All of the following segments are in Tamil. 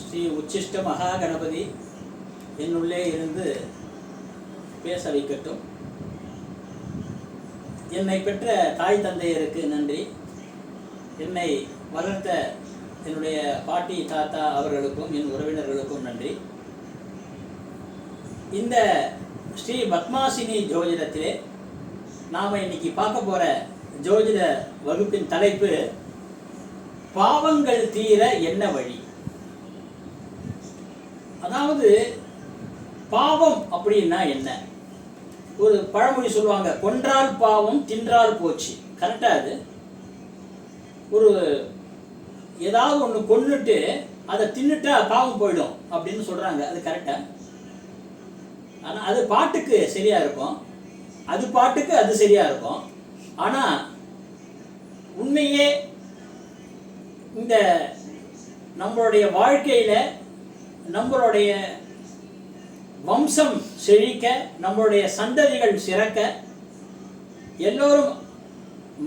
ஸ்ரீ உச்சிஷ்ட மகா கணபதி என்னுள்ளே இருந்து பேச வைக்கட்டும். என்னை பெற்ற தாய் தந்தையருக்கு நன்றி. என்னை வளர்த்த என்னுடைய பாட்டி தாத்தா அவர்களுக்கும் என் உறவினர்களுக்கும் நன்றி. இந்த ஸ்ரீ பத்மாசினி ஜோதிடத்திலே நாம் இன்னைக்கு பார்க்க போகிற ஜோதிட வகுப்பின் தலைப்பு பாவங்கள் தீர என்ன வழி. அதாவது பாவம் அப்படின்னா என்ன? ஒரு பழமொழி சொல்லுவாங்க, கொன்றால் பாவம் தின்றால் போச்சு. கரெக்டா? அது ஒரு ஏதாவது ஒன்று கொன்னுட்டு அதை தின்னுட்டா பாவம் போயிடும் அப்படின்னு சொல்றாங்க. அது கரெக்டா? ஆனால் அது பாட்டுக்கு சரியா இருக்கும், அது பாட்டுக்கு அது சரியா இருக்கும். ஆனால் உண்மையே இந்த நம்மளுடைய வாழ்க்கையில நம்மளுடைய வம்சம் செழிக்க, நம்மளுடைய சந்ததிகள் சிறக்க, எல்லோரும்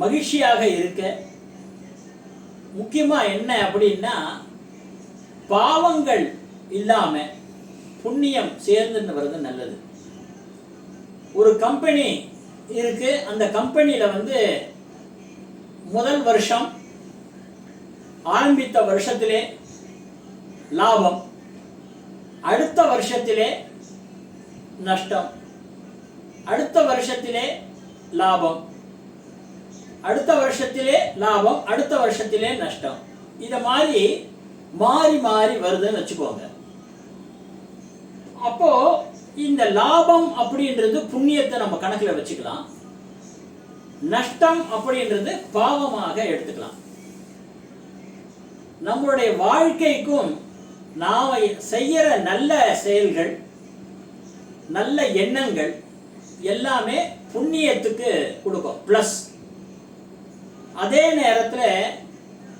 மகிழ்ச்சியாக இருக்க முக்கியமா என்ன அப்படின்னா பாவங்கள் இல்லாம புண்ணியம் சேர்ந்துன்னு வருது நல்லது. ஒரு கம்பெனி இருக்கு, அந்த கம்பெனியில முதல் வருஷம் ஆரம்பித்த வருஷத்திலே லாபம், அடுத்த வருஷத்திலே நஷ்டம், அடுத்த வருஷத்திலே லாபம், அடுத்த வருஷத்திலே லாபம், அடுத்த வருஷத்திலே நஷ்டம். இத மாதிரி மாறி மாறி வருதுன்னு வச்சுக்கோங்க. அப்போ இந்த லாபம் அப்படின்றது புண்ணியத்தை நம்ம கணக்குல வச்சுக்கலாம், நஷ்டம் அப்படின்றது பாவமாக எடுத்துக்கலாம். நம்மளுடைய வாழ்க்கைக்கும் நாம செய்யற நல்ல செயல்கள், நல்ல எண்ணங்கள் எல்லாமே புண்ணியத்துக்கு கொடுக்கும் பிளஸ். அதே நேரத்தில்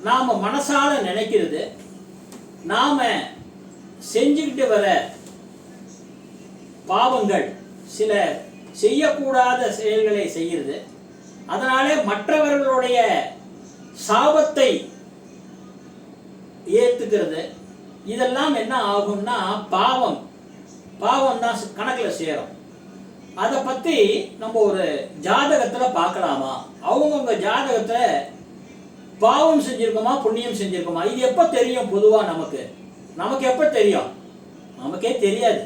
நாம மனசால நினைக்கிறது, நாம செஞ்சுக்கிட்டு வர பாவங்கள், சில செய்யக்கூடாத செயல்களை செய்கிறது, அதனாலே மற்றவர்களுடைய சாபத்தை ஏத்துக்கிறது, இதெல்லாம் என்ன ஆகும்னா பாவம் பாவம் தான் கணக்கில் சேரும். அதை பற்றி நம்ம ஒரு ஜாதகத்தில் பார்க்கலாமா? அவங்கவுங்க ஜாதகத்தில் பாவம் செஞ்சிருக்கோமா புண்ணியம் செஞ்சிருக்கோமா? இது எப்போ தெரியும்? பொதுவாக நமக்கு எப்போ தெரியும்? நமக்கே தெரியாது.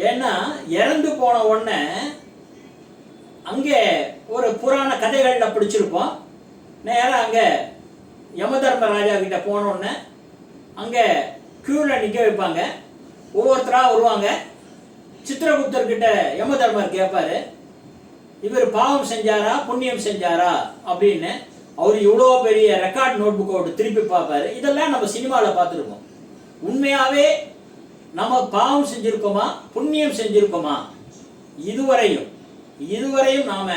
ஏன்னா இறந்து போன உடனே அங்கே ஒரு புராண கதைகளில் பிடிச்சிருப்போம். நேராக அங்கே யமதர்மராஜா கிட்ட போன உடனே அங்கே கியூவில் நிற்க வைப்பாங்க, ஒவ்வொருத்தராக வருவாங்க. சித்திரகுப்தர்கிட்ட யமதர்மர் கேட்பாரு, இவர் பாவம் செஞ்சாரா புண்ணியம் செஞ்சாரா அப்படின்னு. அவர் இவ்வளோ பெரிய ரெக்கார்ட் நோட் புக்கோடு திருப்பி பார்ப்பாரு. இதெல்லாம் நம்ம சினிமாவில் பார்த்துருக்கோம். உண்மையாகவே நம்ம பாவம் செஞ்சிருக்கோமா புண்ணியம் செஞ்சிருக்கோமா? இதுவரையும் நாம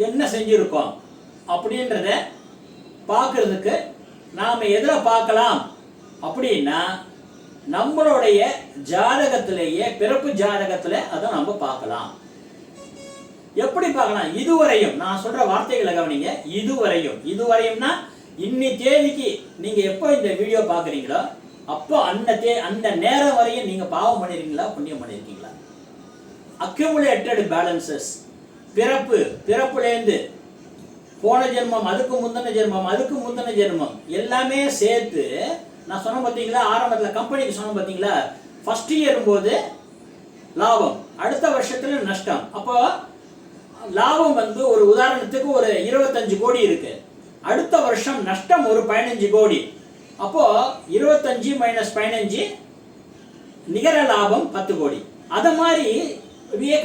என்ன செஞ்சிருக்கோம் அப்படின்றத பார்க்கறதுக்கு நாம எதில் பார்க்கலாம் அப்படின்னா நம்மளுடைய ஜாதகத்திலேயே, பிறப்பு ஜாதகத்துல அதை நம்ம பார்க்கலாம். எப்படி பார்க்கலாம்? இதுவரையும் நான் சொல்ற வார்த்தைகளை கவனிங்க. இதுவரையும்னா இன்னி தேதிக்கு நீங்க எப்போ இந்த வீடியோ பார்க்குறீங்களோ அப்போ அந்த நேரம் வரையும் நீங்க பாவம் பண்ணிருக்கீங்களா புண்ணியம் பண்ணிருக்கீங்களா? அக்யூமுலேட்டட் பேலன்சஸ், பிறப்புலேருந்து போன ஜென்மம், அதுக்கு முந்தின ஜென்மம் எல்லாமே சேர்த்து நான் சொன்ன பார்த்தீங்களா, ஆரம்பத்தில் கம்பெனிக்கு சொன்ன பார்த்தீங்களா, ஃபர்ஸ்ட் இயர் போது லாபம், அடுத்த வருஷத்துல நஷ்டம். அப்போ லாபம் ஒரு உதாரணத்துக்கு ஒரு 25 கோடி இருக்கு, அடுத்த வருஷம் நஷ்டம் ஒரு 15 கோடி. அப்போ 25 மைனஸ் 15 நிகர லாபம் 10 கோடி. அத மாதிரி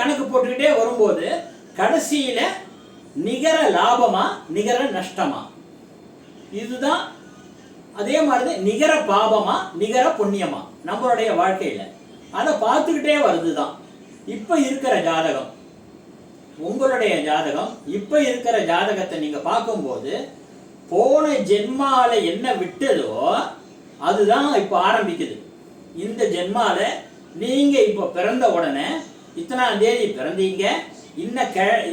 கணக்கு போட்டுக்கிட்டே வரும்போது கடைசியில நிகர லாபமா நிகர நஷ்டமா? இதுதான். அதே மாதிரி நிகர பாவமா நிகர புண்ணியமா நம்மளுடைய வாழ்க்கையில அதை பார்த்துக்கிட்டே வருதுதான். இப்ப இருக்கிற ஜாதகம், உங்களுடைய ஜாதகம், இப்ப இருக்கிற ஜாதகத்தை நீங்க பார்க்கும்போது போன ஜென்மால என்ன விட்டதோ அதுதான் இப்ப ஆரம்பிக்குது. இந்த ஜென்மால நீங்க இப்ப பிறந்த உடனே இத்தனாம் தேதி பிறந்தீங்க,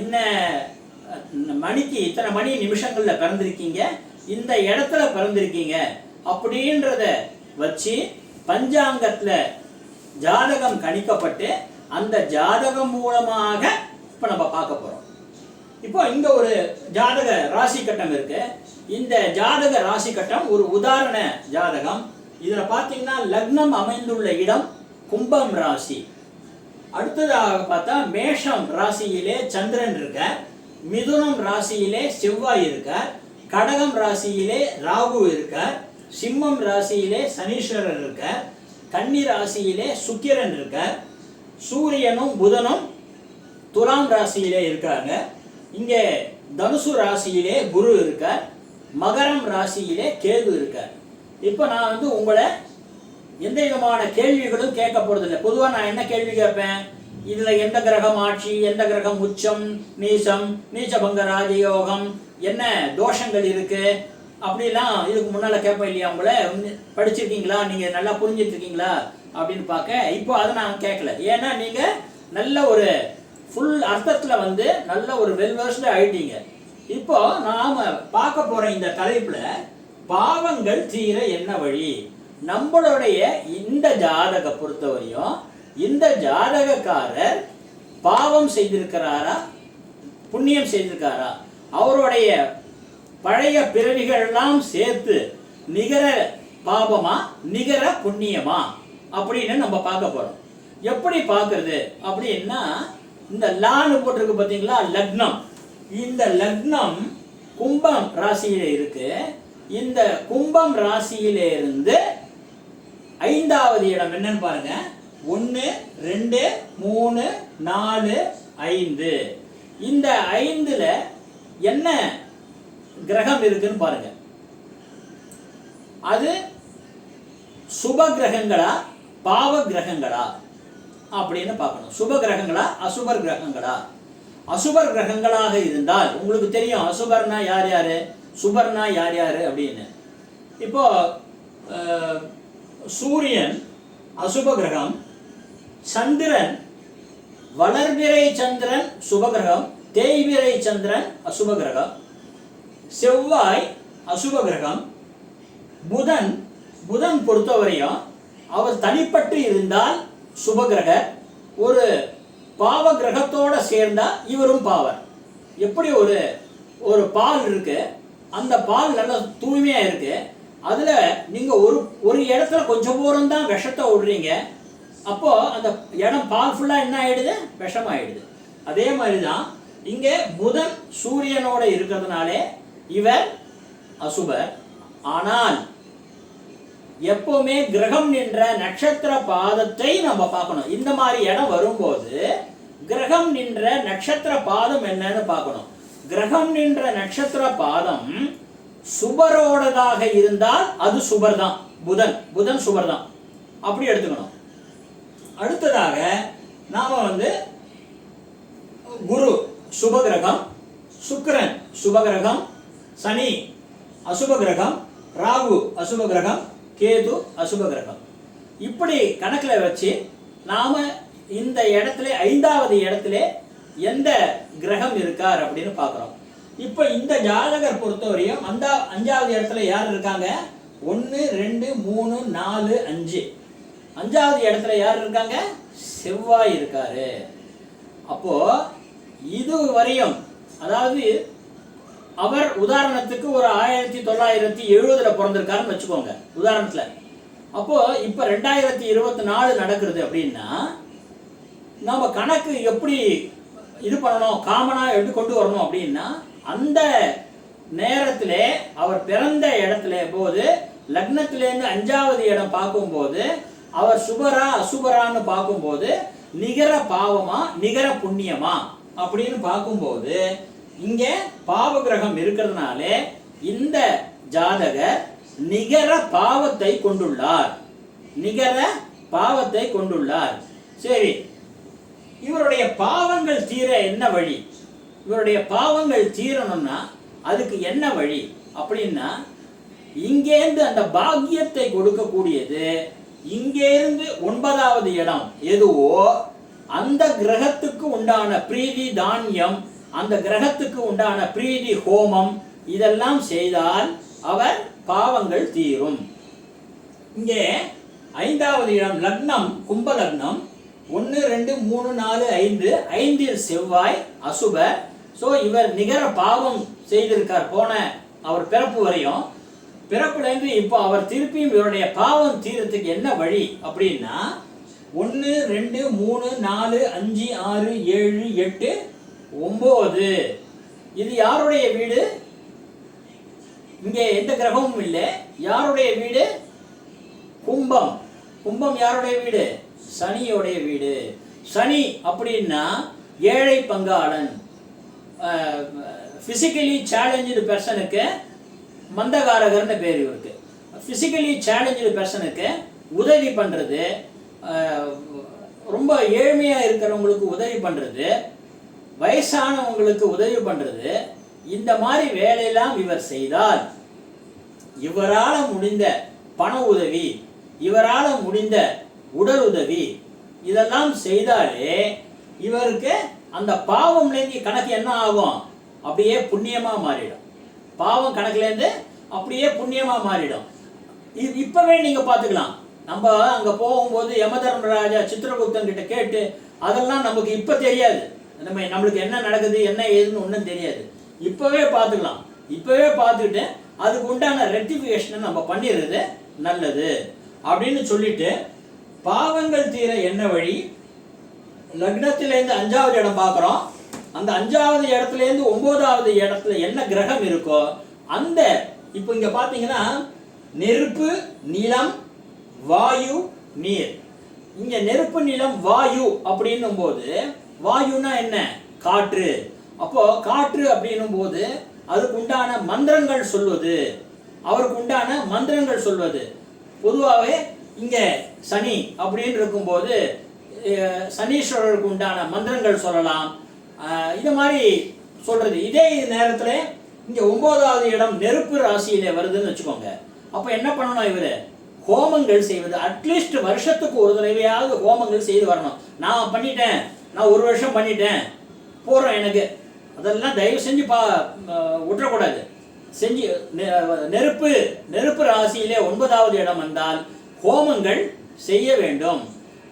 இன்ன மணிக்கு இத்தனை மணி நிமிஷங்கள்ல பிறந்திருக்கீங்க, இந்த இடத்துல பிறந்திருக்கீங்க அப்படின்றத வச்சு பஞ்சாங்கத்துல ஜாதகம் கணிக்கப்பட்டு அந்த ஜாதகம் மூலமாக இப்ப நம்ம பார்க்க போறோம். இப்போ இங்க ஒரு ஜாதக ராசி கட்டம் இருக்கு. இந்த ஜாதக ராசி கட்டம் ஒரு உதாரண ஜாதகம். இதுல பாத்தீங்கன்னா லக்னம் அமைந்துள்ள இடம் கும்பம் ராசி. அடுத்ததாக பார்த்தா மேஷம் ராசியிலே சந்திரன் இருக்க, மிதுனம் ராசியிலே செவ்வாய் இருக்க, கடகம் ராசியிலே ராகு இருக்க, சிம்மம் ராசியிலே சனீஸ்வரர் இருக்க, கன்னி ராசியிலே சுக்கிரன் இருக்க, சூரியனும் புதனும் துலாம் ராசியிலே இருக்காங்க. இங்கே தனுசு ராசியிலே குரு இருக்க, மகரம் ராசியிலே கேது இருக்க. இப்போ நான் வந்து உங்களை எந்த விதமான கேள்விகளும் கேட்க போறதில்லை. பொதுவாக நான் என்ன கேள்வி கேட்பேன், இதுல எந்த கிரகம் ஆட்சி, எந்த கிரகம் உச்சம், நீசம், நீச்சபங்க ராஜயோகம், என்ன தோஷங்கள் இருக்கு அப்படிலாம் இதுக்கு முன்னால கேட்பேன் இல்லையா? உங்களை படிச்சிருக்கீங்களா, நீங்க நல்லா புரிஞ்சிட்டு இருக்கீங்களா அப்படின்னு பார்க்க இப்போ அதை நான் கேட்கல. ஏன்னா நீங்க நல்ல ஒரு ஃபுல் அர்த்தத்துல வந்து நல்ல ஒரு வெல்வர்ஸ்டு ஆயிட்டீங்க. இப்போ நாம பார்க்க போற இந்த தலைப்புல பாவங்கள் தீர என்ன வழி, நம்மளுடைய இந்த ஜாதக பொறுத்தவரையும் இந்த ஜாதகக்காரர் பாவம் செய்திருக்கிறாரா புண்ணியம் செய்திருக்காரா, அவருடைய பழைய பிறவிகள் எல்லாம் சேர்த்து நிகர பாவமா நிகர புண்ணியமா அப்படின்னு நம்ம பார்க்க போறோம். எப்படி பார்க்கறது அப்படின்னா, இந்த லான்னு போட்டிருக்கு பார்த்தீங்களா, லக்னம். இந்த லக்னம் கும்பம் ராசியில இருக்கு. இந்த கும்பம் ராசியில இருந்து 5வது இடம் என்னன்னு பாருங்க. 1 2 3 4 5. இந்த 5ல என்ன கிரகம் இருக்குன்னு பாருங்க. அது சுப கிரகங்களா பாவ கிரகங்களா அப்படின்னு பார்க்கணும். சுப கிரகங்களா அசுபர் கிரகங்களா? அசுபர் கிரகங்களாக இருந்தால் உங்களுக்கு தெரியும் அசுபர்னா யார் யாரு, சுபர்னா யார் யாரு அப்படின்னு. இப்போ சூரியன் அசுப கிரகம், சந்திரன் வளர்பிறை சந்திரன் சுபகிரகம், தேய்பிறை சந்திரன் அசுப கிரகம், செவ்வாய் அசுப கிரகம், புதன் பொறுத்தவரையும் அவர் தனிப்பட்டு இருந்தால் சுபகிரக, ஒரு பாவ கிரகத்தோட சேர்ந்தா இவரும் பாவர். எப்படி ஒரு பால் இருக்கு, அந்த பால் நல்ல தூய்மையா இருக்கு, அதுல நீங்க ஒரு இடத்துல கொஞ்சம் தூரம் தான் விஷத்தை விடுறீங்க, அப்போ அந்த இடம் பால் ஃபுல்லா என்ன ஆயிடுது, விஷம் ஆயிடுது. அதே மாதிரிதான் இங்க புதன் சூரியனோட இருக்கிறதுனாலே இவர் அசுபர். ஆனால் எப்பவுமே கிரகம் நின்ற நட்சத்திர பாதத்தை நம்ம பார்க்கணும். இந்த மாதிரி இடம் வரும்போது கிரகம் நின்ற நட்சத்திர பாதம் என்னன்னு பார்க்கணும். கிரகம் நின்ற நட்சத்திர பாதம் சுபரோடதாக இருந்தால் அது சுபர் தான், புதன் சுபர் தான், அப்படி எடுத்துக்கணும். அடுத்ததாக நாம வந்து குரு சுபகிரகம், சுக்கிரன் சுபகிரகம், சனி அசுபகிரகம், ராகு அசுபகிரகம், கேது அசுபகிரகம், இப்படி கணக்கில் வச்சு நாம இந்த இடத்துல 5வது இடத்துல எந்த கிரகம் இருக்கார் அப்படின்னு பார்க்குறோம். இப்போ இந்த ஜாதகர் பொறுத்தவரையும் அந்த 5வது இடத்துல யார் இருக்காங்க, 1 2 3 4 5. 5வது இடத்துல யார் இருக்காங்க, செவ்வாய் இருக்காரு. அப்போ இது வரையும், அதாவது அவர் உதாரணத்துக்கு ஒரு 1970 பிறந்திருக்காருன்னு வச்சுக்கோங்க உதாரணத்துல. அப்போ இப்ப 2024 நடக்கிறது அப்படின்னா நம்ம கணக்கு எப்படி இது பண்ணணும், காமனா எப்படி கொண்டு வரணும் அப்படின்னா, அந்த நேரத்துல அவர் பிறந்த இடத்துல போது லக்னத்திலேருந்து 5வது இடம் பார்க்கும்போது அவர் சுபரா அசுபரான்னு பார்க்கும்போது நிகர பாவமா நிகர புண்ணியமா அப்படின்னு பார்க்கும்போது இங்க பாவ கிரகம் இருக்கிறதுனால இந்த ஜாதகர் நிகர பாவத்தை கொண்டுள்ளார், நிகர பாவத்தை கொண்டுள்ளார். சரி, இவருடைய பாவங்கள் தீர என்ன வழி, இவருடைய பாவங்கள் தீரணும்னா அதுக்கு என்ன வழி அப்படின்னா, இங்கேருந்து அந்த பாக்கியத்தை கொடுக்கக்கூடியது இங்கேருந்து 9வது இடம் எதுவோ அந்த கிரகத்துக்கு உண்டான பிரீதி தானியம், அந்த கிரகத்துக்கு உண்டான பிரீதி ஹோமம் இதெல்லாம் செய்தால் அவர் பாவங்கள் தீரும். இங்கே ஐந்தாவது இடம் லக்னம், கும்ப லக்னம். 1 2 3 4 5 5இல் செவ்வாய் அசுப. ஸோ இவர் நிகர பாவம் செய்திருக்கார் போன அவர் பிறப்பு வரையும். பிறப்புலேருந்து இப்போ அவர் திருப்பியும் இவருடைய பாவம் தீரத்துக்கு என்ன வழி அப்படின்னா 1 2 3 4 5 6 7 8 9. இது யாருடைய வீடு? இங்கே எந்த கிரகமும் இல்லை. யாருடைய வீடு? கும்பம். கும்பம் யாருடைய வீடு? சனியோடைய வீடு. சனி அப்படின்னா ஏழை பங்காளன். பிசிக்கலி சேலஞ்சு பர்சனுக்கு மந்தகாரகர்னு பேர் இவருக்கு. பிசிக்கலி சேலஞ்சு பர்சனுக்கு உதவி பண்ணுறது, ரொம்ப ஏழ்மையாக இருக்கிறவங்களுக்கு உதவி பண்ணுறது, வயசானவங்களுக்கு உதவி பண்ணுறது, இந்த மாதிரி வேலையெல்லாம் இவர் செய்தால் இவரால் முடிந்த பண உதவி, இவரால் முடிந்த உடல் உதவி இதெல்லாம் செய்தாலே இவருக்கு அந்த பாவம்லேருந்து கணக்கு என்ன ஆகும்? அப்படியே புண்ணியமாக மாறிடும். பாவம் கணக்குலேருந்து அப்படியே புண்ணியமாக மாறிடும். இப்போவே நீங்கள் பார்த்துக்கலாம். நம்ம அங்கே போகும்போது யமதர்மராஜா சித்திரகுப்தன் கிட்ட கேட்டு அதெல்லாம் நமக்கு இப்போ தெரியாது. நம்மளுக்கு என்ன நடக்குது என்ன ஏதுன்னு ஒன்றும் தெரியாது. இப்போவே பார்த்துக்கலாம். இப்போவே பார்த்துக்கிட்டு அதுக்கு உண்டான ரெக்டிஃபிகேஷனை நம்ம பண்ணிடுறது நல்லது அப்படின்னு சொல்லிட்டு, பாவங்கள் தீர என்ன வழி? லக்னத்திலேருந்து 5வது இடம் பார்க்குறோம். அந்த 5வது இடத்துலேருந்து 9வது இடத்துல என்ன கிரகம் இருக்கோ அந்த, இப்போ இங்கே பார்த்தீங்கன்னா நெருப்பு, நிலம், வாயு, நீர். இங்கே நெருப்பு, நிலம், வாயு அப்படின்னும் போது வாயுனா என்ன? காற்று. அப்போ காற்று அப்படின்னும் போது அதுக்கு உண்டான மந்திரங்கள் சொல்வது, அவருக்கு உண்டான மந்திரங்கள் சொல்வது. பொதுவாகவே இங்கே சனி அப்படின்னு இருக்கும்போது சனீஸ்வரருக்கு உண்டான மந்திரங்கள் சொல்லலாம். இது மாதிரி சொல்றது. இதே நேரத்தில் இங்கே 9வது இடம் நெருப்பு ராசியில வருதுன்னு வச்சுக்கோங்க. அப்போ என்ன பண்ணணும்? இவர் ஹோமங்கள் செய்வது. அட்லீஸ்ட் வருஷத்துக்கு ஒரு தடவையாவது ஹோமங்கள் செய்து வரணும். நான் பண்ணிட்டேன், நான் 1 வருஷம் பண்ணிட்டேன் போகிறோம் எனக்கு, அதெல்லாம் தயவு செஞ்சு விட்டுறக்கூடாது. செஞ்சு நெருப்பு ராசியிலே 9வது இடம் வந்தால் ஹோமங்கள் செய்ய வேண்டும்.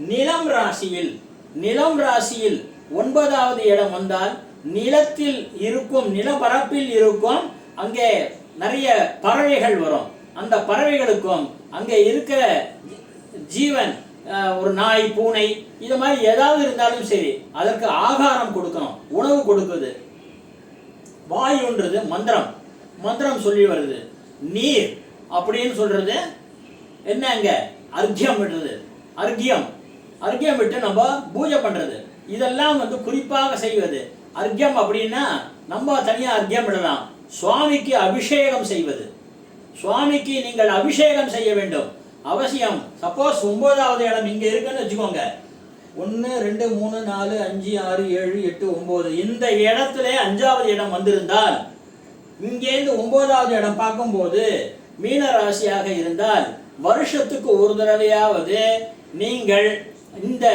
நிலம் ராசியில் 9வது இடம் வந்தால் நிலத்தில் இருக்கும், நிலப்பரப்பில் இருக்கும், அங்கே நிறைய பறவைகள் வரும். அந்த பறவைகளுக்கும் அங்கே இருக்கிற ஜீவன், ஒரு நாய், பூனை, இது மாதிரி ஏதாவது இருந்தாலும் சரி அதற்கு ஆகாரம் கொடுக்கணும், உணவு கொடுக்குது. வாயுன்றது மந்திரம் சொல்லி வருது. நீர் அப்படின்னு சொல்றது என்ன? அங்க அர்க்கியம் விடுறது. அர்க்கியம் விட்டு நம்ம பூஜை பண்றது. இதெல்லாம் குறிப்பாக செய்வது. அர்க்கியம் அப்படின்னா நம்ம தனியா அர்க்கியம் விடலாம். சுவாமிக்கு அபிஷேகம் செய்வது. சுவாமிக்கு நீங்கள் அபிஷேகம் செய்ய வேண்டும் அவசியம். சப்போஸ் 9வது இடம் இங்க இருக்குன்னு வச்சுக்கோங்க. 1 2 3 4 5 6 7 8 9 இந்த இடத்துல 5வது இடம் வந்திருந்தால், இங்கேருந்து 9வது இடம் பார்க்கும்போது மீன ராசியாக இருந்தால் வருஷத்துக்கு ஒரு தடவையாவது நீங்கள் இந்த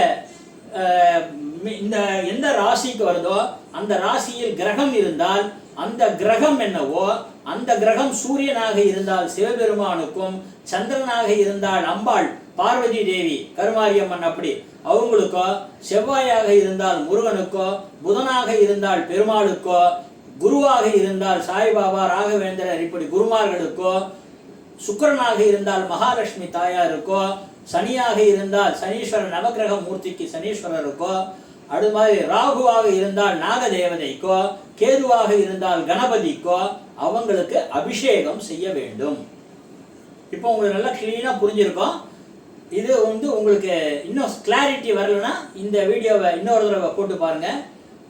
எந்த ராசிக்கு வருதோ அந்த ராசியில் கிரகம் இருந்தால், அந்த கிரகம் என்னவோ அந்த கிரகம் சூரியனாக இருந்தால் சிவபெருமானுக்கும், சந்திரனாக இருந்தால் அம்பாள் பார்வதி தேவி கருமாரியம்மன் அப்படி அவங்களுக்கோ, செவ்வாயாக இருந்தால் முருகனுக்கோ, புதனாக இருந்தால் பெருமாளுக்கோ, குருவாக இருந்தால் சாய்பாபா, ராகவேந்திரர் இப்படி குருமார்களுக்கோ, சுக்கிரனாக இருந்தால் மகாலட்சுமி தாயாருக்கோ, சனியாக இருந்தால் சனீஸ்வரர் நவகிரக மூர்த்திக்கு சனீஸ்வரருக்கோ, அது மாதிரி ராகுவாக இருந்தால் நாகதேவதைக்கோ, கேதுவாக இருந்தால் கணபதிக்கோ அவங்களுக்கு அபிஷேகம் செய்ய வேண்டும். இப்போ உங்களுக்கு நல்லா கிளீனாக புரிஞ்சிருக்கும். இது உங்களுக்கு இன்னும் கிளாரிட்டி வரலன்னா இந்த வீடியோவை இன்னொரு தடவை போட்டு பாருங்க,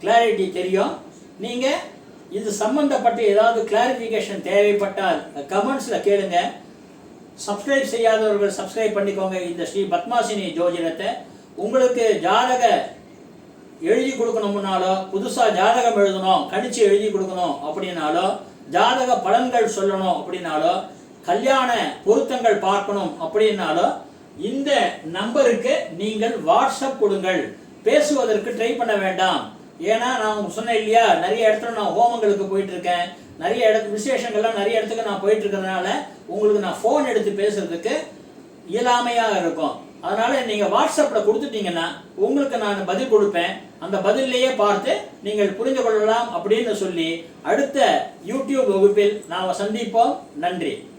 கிளாரிட்டி தெரியும். நீங்கள் இது சம்பந்தப்பட்ட ஏதாவது கிளாரிஃபிகேஷன் தேவைப்பட்டால் கமெண்ட்ஸில் கேளுங்க. சப்ஸ்கிரைப் செய்யாதவர்கள் சப்ஸ்கிரைப் பண்ணிக்கோங்க இந்த ஸ்ரீ பத்மாசினி ஜோதிடத்தை. உங்களுக்கு ஜாதக எழுதி கொடுக்கணும்னாலோ, புதுசாக ஜாதகம் எழுதணும், கணிச்சு எழுதி கொடுக்கணும் அப்படின்னாலோ, ஜாதக பலன்கள் சொல்லணும் அப்படின்னாலோ, கல்யாண பொருத்தங்கள் பார்க்கணும் அப்படின்னாலோ இந்த நம்பருக்கு நீங்கள் வாட்ஸ்அப் கொடுங்கள். பேசுவதற்கு ட்ரை பண்ண வேண்டாம். ஏன்னா நான் சொன்னேன் இல்லையா, நிறைய இடத்துல நான் ஹோமங்களுக்கு போயிட்டு இருக்கேன், நிறைய விசேஷங்கள்லாம் நிறைய இடத்துக்கு நான் போயிட்டு இருக்கிறதுனால உங்களுக்கு நான் ஃபோன் எடுத்து பேசுறதுக்கு இயலாமையாக இருக்கும். அதனால நீங்க வாட்ஸ்அப்ல கொடுத்துட்டீங்கன்னா உங்களுக்கு நான் பதில் கொடுப்பேன். அந்த பதிலையே பார்த்து நீங்கள் புரிந்து கொள்ளலாம் அப்படின்னு சொல்லி அடுத்த யூடியூப் வகுப்பில் நாம் சந்திப்போம். நன்றி.